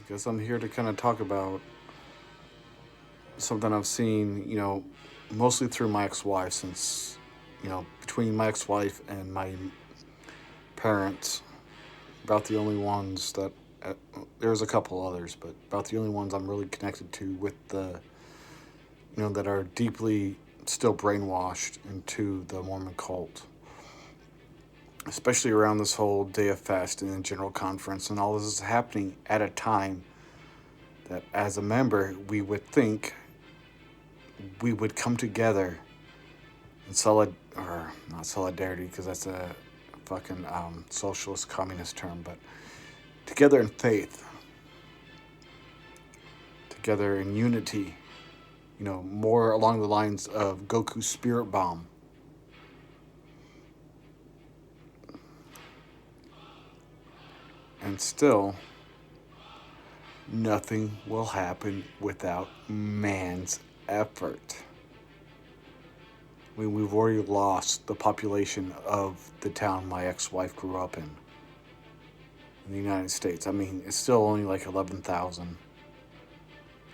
because I'm here to kind of talk about something I've seen, mostly through my ex-wife, since, between my ex-wife and my parents, about the only ones that, there's a couple others, but about the only ones I'm really connected to with that are deeply still brainwashed into the Mormon cult. Especially around this whole day of fasting and general conference, and all this is happening at a time that, as a member, we would think we would come together in or not solidarity, because that's a fucking socialist communist term, but together in faith, together in unity, more along the lines of Goku's spirit bomb. And still, nothing will happen without man's effort. We've already lost the population of the town my ex-wife grew up in the United States. I mean, it's still only like 11,000.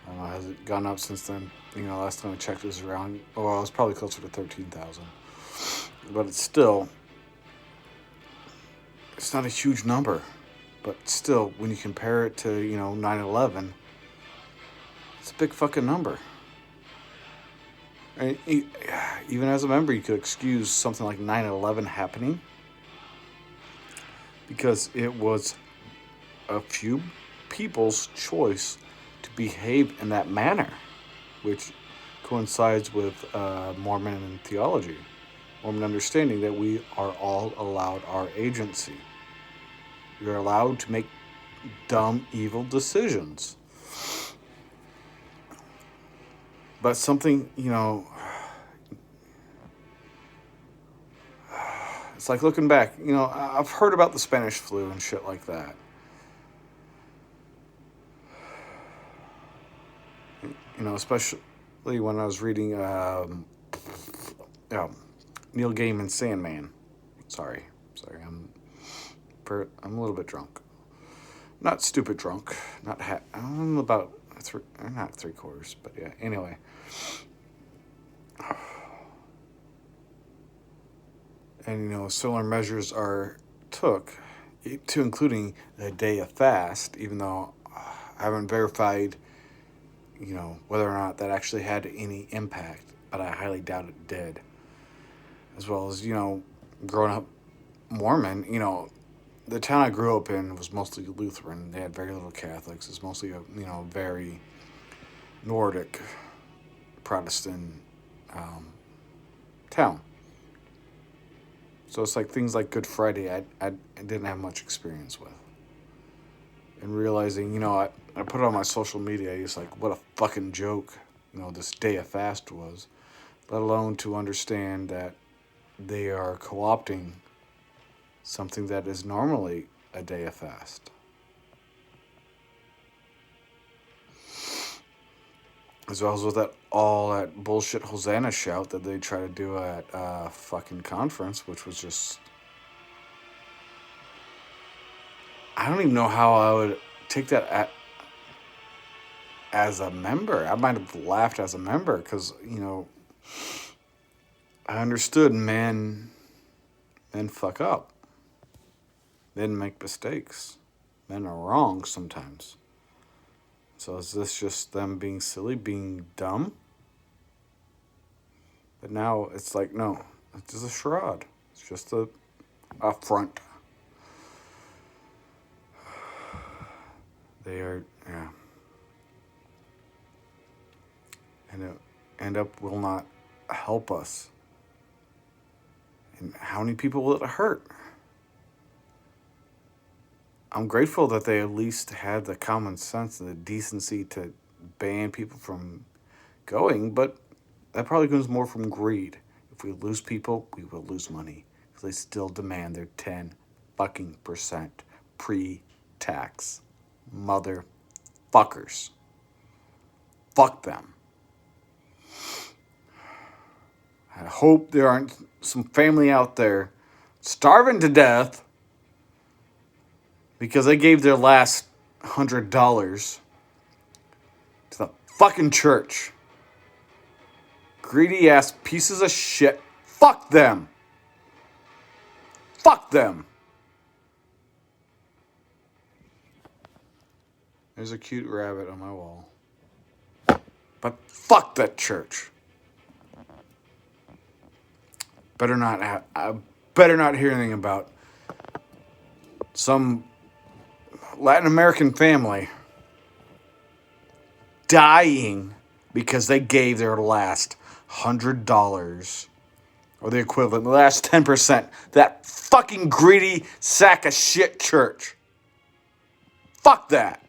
I don't know, has it gone up since then? Last time I checked it was around, it was probably closer to 13,000. But it's not a huge number. But still, when you compare it to, 9/11, it's a big fucking number. And even as a member, you could excuse something like 9/11 happening because it was a few people's choice to behave in that manner, which coincides with Mormon theology, Mormon understanding that we are all allowed our agency. You're allowed to make dumb, evil decisions. But something, it's like looking back, I've heard about the Spanish flu and shit like that. Especially when I was reading Neil Gaiman's Sandman. Sorry, I'm a little bit drunk. Not stupid drunk. I'm about not 3/4, but yeah. Anyway, and similar measures are took to including a day of fast, even though I haven't verified, whether or not that actually had any impact, but I highly doubt it did. As well as growing up Mormon, the town I grew up in was mostly Lutheran. They had very little Catholics. It's mostly a very Nordic Protestant town. So it's like things like Good Friday I didn't have much experience with. And realizing, I put it on my social media, it's like, what a fucking joke, this day of fast was. Let alone to understand that they are co-opting something that is normally a day of fast. As well as with all that bullshit Hosanna shout that they try to do at a fucking conference, which was just... I don't even know how I would take that as a member. I might have laughed as a member because, I understood men fuck up. Men make mistakes. Men are wrong sometimes. So is this just them being silly, being dumb? But now it's like, no, it's just a charade. It's just a front. They are, yeah. And it will not help us. And how many people will it hurt? I'm grateful that they at least had the common sense and the decency to ban people from going, but that probably comes more from greed. If we lose people, we will lose money. Because they still demand their 10% pre-tax. Motherfuckers. Fuck them. I hope there aren't some family out there starving to death because they gave their last $100 to the fucking church. Greedy ass pieces of shit. Fuck them. Fuck them. There's a cute rabbit on my wall. But fuck that church. Better not hear anything about some Latin American family dying because they gave their last $100 or the equivalent, the last 10%. That fucking greedy sack of shit church. Fuck that.